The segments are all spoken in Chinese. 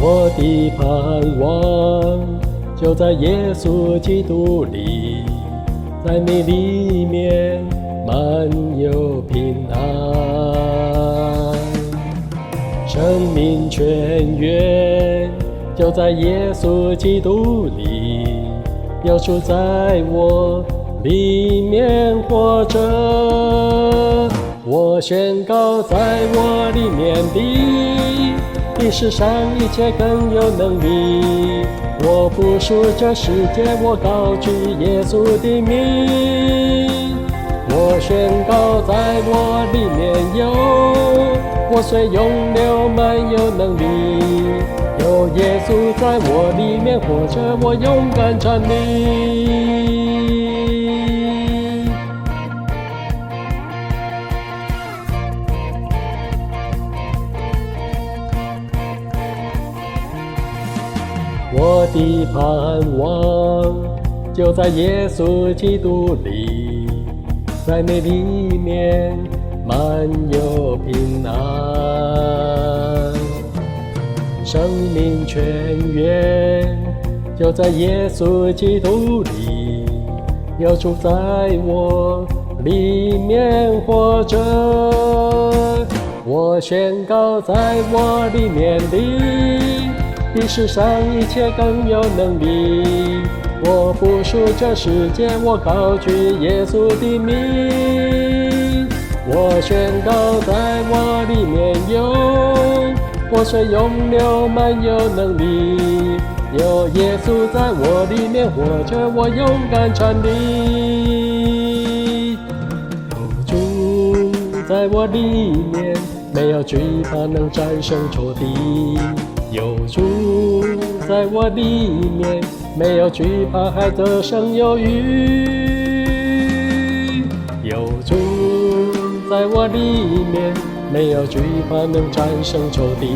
我的盼望就在耶稣基督里，在你里面满有平安。生命泉源就在耶稣基督里，有主在我里面活着。我宣告在我里面的，比世上一切更有能力。我不属这世界，我高举耶稣的名。我宣告在我里面有，我虽永留满有能力。有耶稣在我里面活着，我勇敢站立。我的盼望就在耶稣基督里，在你里面满有平安。生命泉源就在耶稣基督里，有主在我里面活着。我宣告在我里面的，比世上一切更有能力。我不属这世界，我高举耶稣的名。我宣告在我里面有，我虽永留满有能力。有耶稣在我里面活着，我勇敢站立。有主在我里面，没有惧怕能战胜仇敌。有主在我里面，没有惧怕还得胜有余。有主在我里面，没有惧怕能战胜仇敌。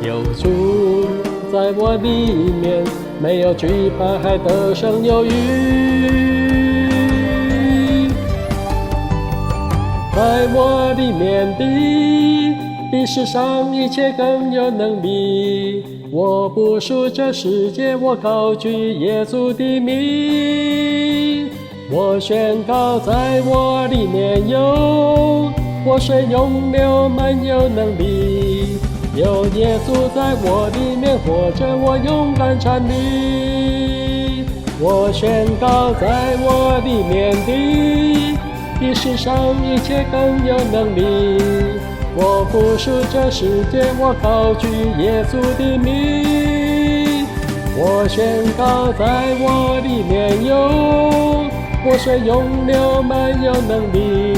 有主在我里面，没有惧怕还得胜有余。在我里面的，比世上一切更有能力。我不属这世界，我高举耶稣的名。我宣告在我里面有，我虽永留满有能力。有耶稣在我里面活着，我勇敢站立。我宣告在我里面的，比世上一切更有能力。我不属这世界，我高举耶稣的名。我宣告在我里面有，我虽永留满有能力。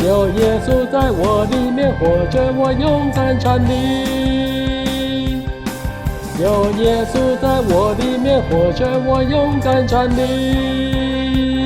有耶稣在我里面活着，我勇敢站立。有耶稣在我里面活着，我勇敢站立。